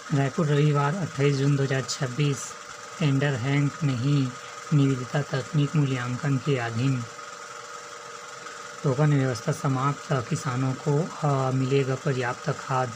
रायपुर, रविवार 28 जून 2026। Tender hang नहीं, निविदा तकनीक मूल्यांकन के अधीन। टोकन व्यवस्था समाप्त, किसानों को मिलेगा पर्याप्त खाद।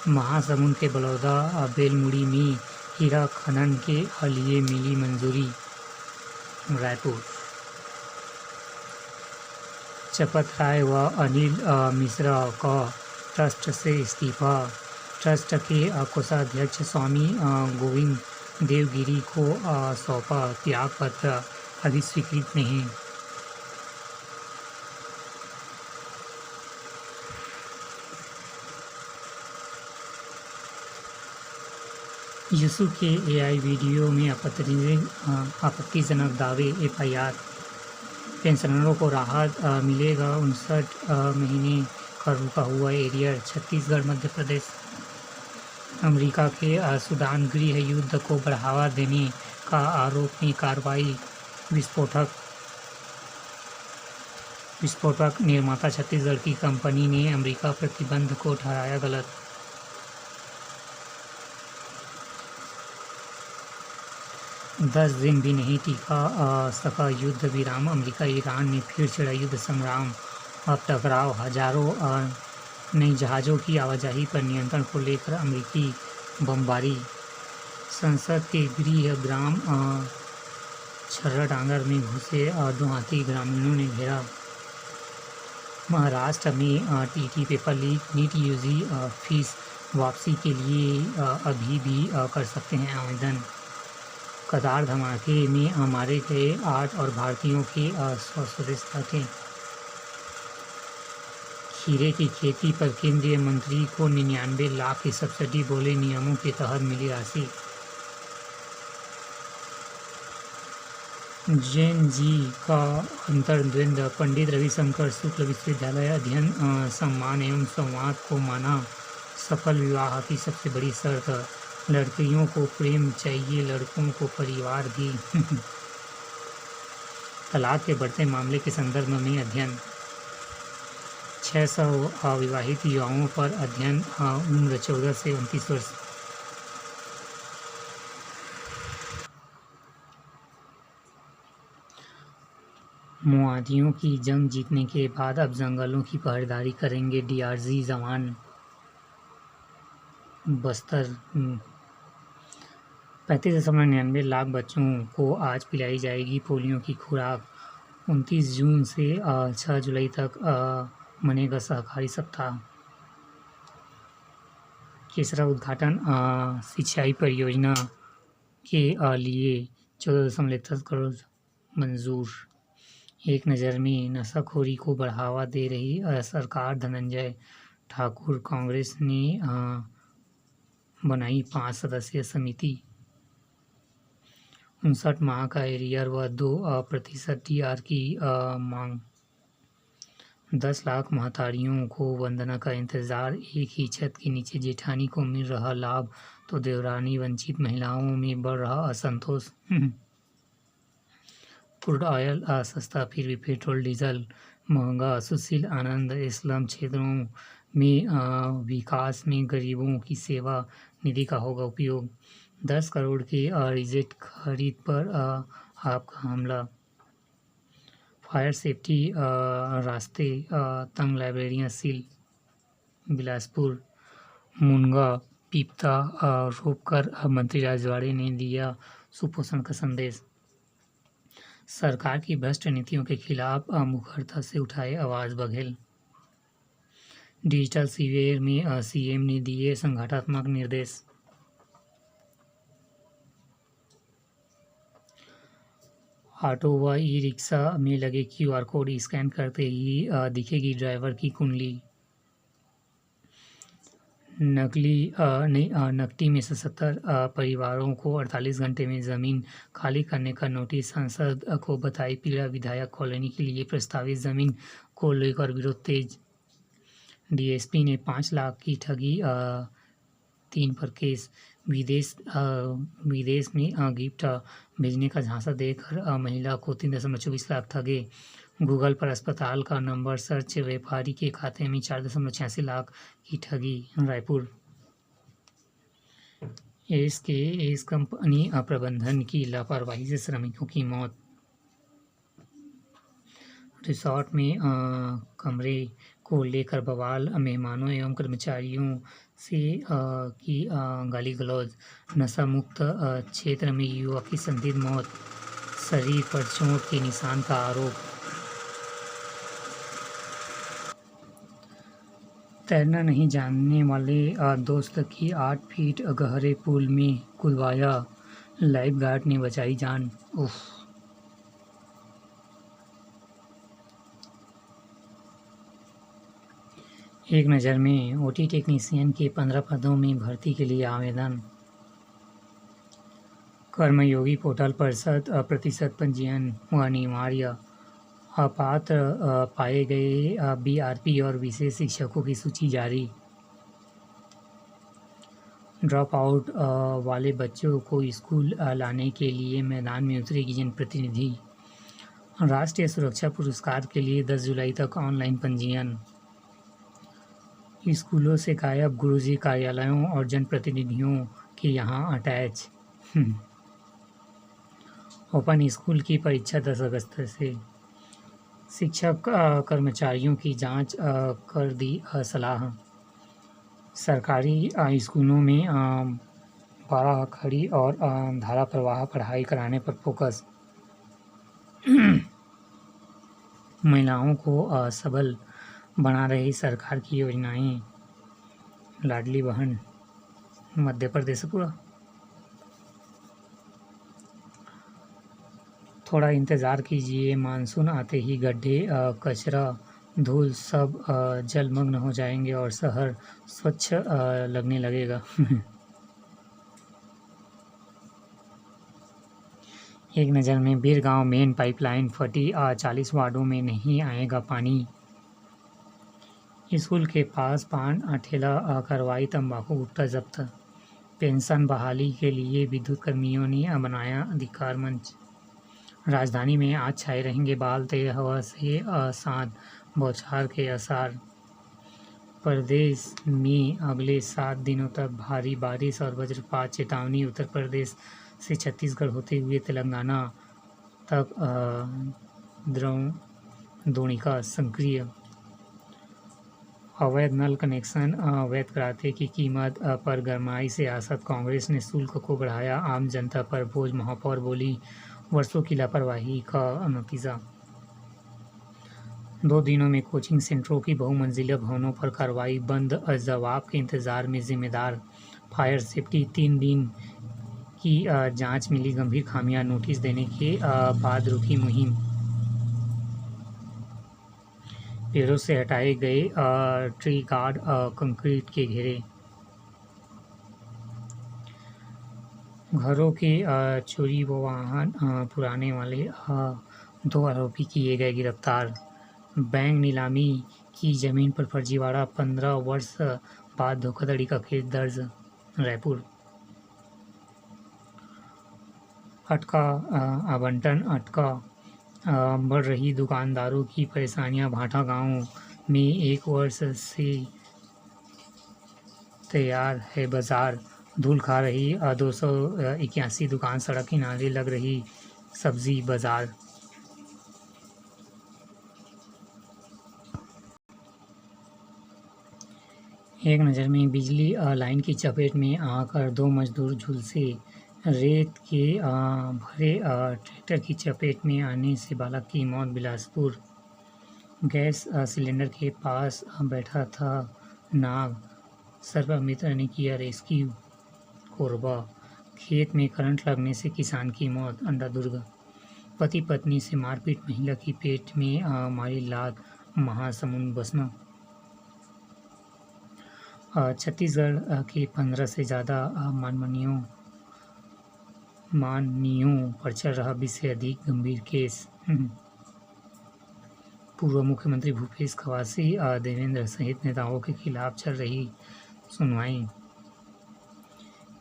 महासमुंद के बलौदा बेलमुड़ी में हीरा खनन के लिए मिली मंजूरी। रायपुर, चपत राय व अनिल मिश्रा का ट्रस्ट से इस्तीफा। ट्रस्ट के कोषाध्यक्ष स्वामी गोविंद देवगिरी को सौंपा त्याग पत्र, अभी स्वीकृत नहीं। यूसुफ के एआई वीडियो में आपत्तिजनक दावे, FIR। पेंशनरों को राहत मिलेगा, 59 महीने का रुका हुआ एरियर। छत्तीसगढ़, मध्य प्रदेश। अमेरिका के सूडान गृह युद्ध को बढ़ावा देने का आरोप में कार्रवाई। विस्फोटक निर्माता छत्तीसगढ़ की कंपनी ने अमेरिका प्रतिबंध को ठहराया गलत। दस दिन भी नहीं टिका सका युद्ध विराम, अमेरिका ईरान ने फिर छेड़ा युद्ध संग्राम। अब टकराव, हजारों नई जहाज़ों की आवाजाही पर नियंत्रण को लेकर अमेरिकी बमबारी। संसद के गृह ग्राम छर्रा डांगर में घुसे 2 हाथी, ग्रामीणों ने घेरा। महाराष्ट्र में TT paper leak, NEET UG fees वापसी के लिए अभी भी कर सकते हैं आवेदन। कतार धमाके में मारे गए 8 और भारतीयों के स्वदेशता थे। खीरे की खेती पर केंद्रीय मंत्री को 99 लाख की सब्सिडी, बोले नियमों के तहत मिली राशि। जैन जी का अंतर्द्वंद, पंडित रविशंकर शुक्ल विश्वविद्यालय अध्ययन सम्मान एवं संवाद को माना सफल विवाह की सबसे बड़ी शर्त। लड़कियों को प्रेम चाहिए, लड़कों को परिवार भी। तलाक के बढ़ते मामले के संदर्भ में अध्ययन। 600 अविवाहित युवाओं पर अध्ययन, उम्र 14 से 29 वर्ष। माओवादियों की जंग जीतने के बाद अब जंगलों की पहरेदारी करेंगे DRG जवान। बस्तर, 35.99 लाख बच्चों को आज पिलाई जाएगी पोलियो की खुराक। 29 जून से 6 जुलाई तक मनेगा सहकारी सप्ताह। तीसरा उद्घाटन, सिंचाई परियोजना के लिए 14.10 करोड़ मंजूर। एक नज़र में, नशाखोरी को बढ़ावा दे रही सरकार, धनंजय ठाकुर। कांग्रेस ने बनाई 5 सदस्यीय समिति। 59 माह का एरियर व 2% TR की मांग। 10 लाख महतारियों को वंदना का इंतजार, एक ही छत के नीचे जेठानी को मिल रहा लाभ तो देवरानी, वंचित महिलाओं में बढ़ रहा असंतोष। क्रूड ऑयल सस्ता, फिर भी पेट्रोल डीजल महंगा। सुशील आनंद, स्लम क्षेत्रों में विकास में गरीबों की सेवा निधि का होगा उपयोग। 10 करोड़ के रिजेट खरीद पर आपका हमला। फायर सेफ्टी रास्ते तंग, लाइब्रेरियां सील। बिलासपुर, मुनगा पीपता रोककर मंत्री राजवाड़े ने दिया सुपोषण का संदेश। सरकार की भ्रष्ट नीतियों के खिलाफ मुखरता से उठाए आवाज बघेल। डिजिटल सीवेर में CM ने दिए संगठनात्मक निर्देश। ऑटो व ई-रिक्शा में लगे QR कोड स्कैन करते ही दिखेगी ड्राइवर की कुंडली। नकटी में 77 परिवारों को 48 घंटे में जमीन खाली करने का नोटिस। सांसद को बताई पीड़ा, विधायक कॉलोनी के लिए प्रस्तावित जमीन को लेकर विरोध तेज। DSP ने 5 लाख की ठगी, 3 पर केस। विदेश में गिफ्ट भेजने का झांसा देकर महिला को 3.24 लाख ठगे। गूगल पर अस्पताल का नंबर सर्च, व्यापारी के खाते में 4.86 लाख की ठगी। रायपुर, एस कंपनी प्रबंधन की लापरवाही से श्रमिकों की मौत। रिसॉर्ट में कमरे को लेकर बवाल, मेहमानों एवं कर्मचारियों से की गाली गलौज। नशा मुक्त क्षेत्र में युवक की संदिग्ध मौत, शरीर पर चोट के निशान का आरोप। तैरना नहीं जानने वाले दोस्त की 8 फीट गहरे पूल में कूदवाया, लाइफ गार्ड ने बचाई जान। उफ। एक नज़र में ओटी टेक्नीशियन के 15 पदों में भर्ती के लिए आवेदन। कर्मयोगी पोर्टल पर 100% पंजीयन अनिवार्य। अपात्र पाए गए बीआरपी और विशेष शिक्षकों की सूची जारी। ड्रॉप आउट वाले बच्चों को स्कूल लाने के लिए मैदान में उतरेगी जनप्रतिनिधि। राष्ट्रीय सुरक्षा पुरस्कार के लिए 10 जुलाई तक ऑनलाइन पंजीयन। स्कूलों से गायब गुरुजी कार्यालयों और जनप्रतिनिधियों के यहाँ अटैच। ओपन स्कूल की परीक्षा 10 अगस्त से। शिक्षक कर्मचारियों की जांच कर दी सलाह। सरकारी स्कूलों में बारह खड़ी और धारा प्रवाह पढ़ाई कराने पर फोकस। महिलाओं को सबल बना रही सरकार की योजनाएं। लाडली बहन मध्य प्रदेश पूरा। थोड़ा इंतज़ार कीजिए, मानसून आते ही गड्ढे, कचरा, धूल सब जलमग्न हो जाएंगे और शहर स्वच्छ लगने लगेगा। एक नज़र में बीरगांव मेन पाइपलाइन फटी, 40 वार्डों में नहीं आएगा पानी। स्कूल के पास पान ठेला करवाई तंबाकू गुटखा जब्त। पेंशन बहाली के लिए विद्युत कर्मियों ने बनाया अधिकार मंच। राजधानी में आज छाए रहेंगे बाल, तेज हवा से साथ बौछार के आसार। प्रदेश में अगले 7 दिनों तक भारी बारिश और वज्रपात चेतावनी। उत्तर प्रदेश से छत्तीसगढ़ होते हुए तेलंगाना तक द्रोणिका सक्रिय। अवैध नल कनेक्शन अवैध कराते की कीमत पर गरमाई सियासत। कांग्रेस ने शुल्क को बढ़ाया, आम जनता पर बोझ। महापौर बोली, वर्षों की लापरवाही का नतीजा। 2 दिनों में कोचिंग सेंटरों की बहुमंजिला भवनों पर कार्रवाई बंद। जवाब के इंतजार में जिम्मेदार। फायर सेफ्टी 3 दिन की जांच, मिली गंभीर खामियां। नोटिस देने के बाद रुकी मुहिम। पेड़ों से हटाए गए ट्री गार्ड, कंक्रीट के घेरे। घरों के चोरी व वाहन पुराने वाले 2 आरोपी किए गए गिरफ्तार। बैंक नीलामी की जमीन पर फर्जीवाड़ा, 15 वर्ष बाद धोखाधड़ी का केस दर्ज। रायपुर। अटका आवंटन अटका, बढ़ रही दुकानदारों की परेशानियां। भाटा गांव में 1 वर्ष से तैयार है बाजार, धूल खा रही 281 दुकान। सड़क किनारे लग रही सब्जी बाजार। एक नज़र में बिजली लाइन की चपेट में आकर 2 मजदूर झुलसे। रेत के भरे ट्रैक्टर की चपेट में आने से बालक की मौत। बिलासपुर। गैस सिलेंडर के पास बैठा था नाग, सर्प मित्र ने किया रेस्क्यू। कोरबा। खेत में करंट लगने से किसान की मौत। अंडादुर्ग। पति पत्नी से मारपीट, महिला की पेट में मारी लात। महासमुंद बसना। छत्तीसगढ़ के 15 से ज़्यादा माननीयों पर चल रहा 20 से अधिक गंभीर केस। पूर्व मुख्यमंत्री भूपेश खवासी, देवेंद्र सहित नेताओं के खिलाफ चल रही सुनवाई।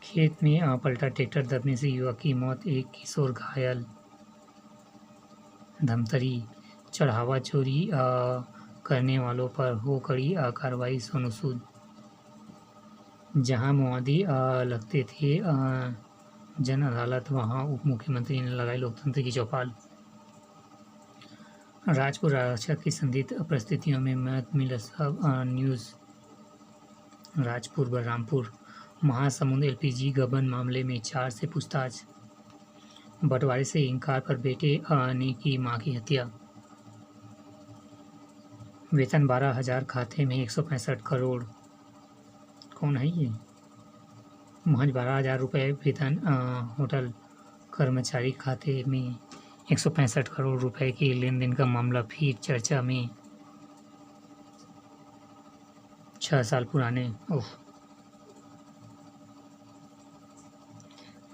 खेत में पलटा ट्रैक्टर, दबने से युवक की मौत, 1 किशोर घायल। धमतरी। चढ़ावा चोरी करने वालों पर हो कड़ी कार्रवाई। सोनू सूद। जहां मोदी लगते थे जन अदालत, वहां उप मुख्यमंत्री ने लगाई लोकतंत्र की चौपाल। राजपुर आरक्षण की संदिग्ध परिस्थितियों में मत मिला सब न्यूज़। राजपुर बलरामपुर महासमुंद एलपीजी गबन मामले में 4 से पूछताछ। बंटवारे से इनकार पर बेटे ने की मां की हत्या। वेतन 12,000, खाते में 165 करोड़। कौन है ये? महज 12,000 रुपये वेतन, होटल कर्मचारी खाते में 165 करोड़ रुपए के लेन देन का मामला फिर चर्चा में। 6 साल पुराने।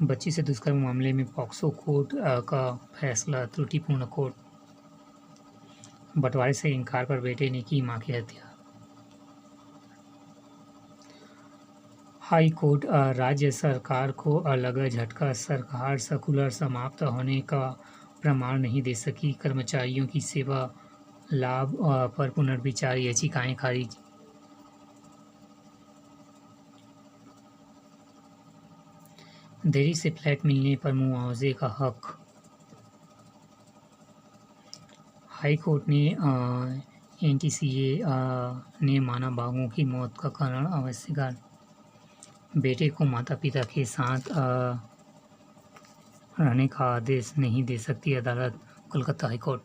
बच्ची से दुष्कर्म मामले में पॉक्सो कोर्ट का फैसला त्रुटिपूर्ण। कोर्ट बंटवारे से इनकार पर बेटे ने की मां की हत्या। हाई कोर्ट राज्य सरकार को लगा झटका, सरकार सर्कुलर समाप्त होने का प्रमाण नहीं दे सकी। कर्मचारियों की सेवा लाभ पर पुनर्विचार याचिकाएं खारिज। देरी से फ्लैट मिलने पर मुआवजे का हक। हाई कोर्ट ने एनटीसीए ने माना बाघों की मौत का कारण अवैध। बेटे को माता पिता के साथ रहने का आदेश नहीं दे सकती अदालत। Kolkata high court.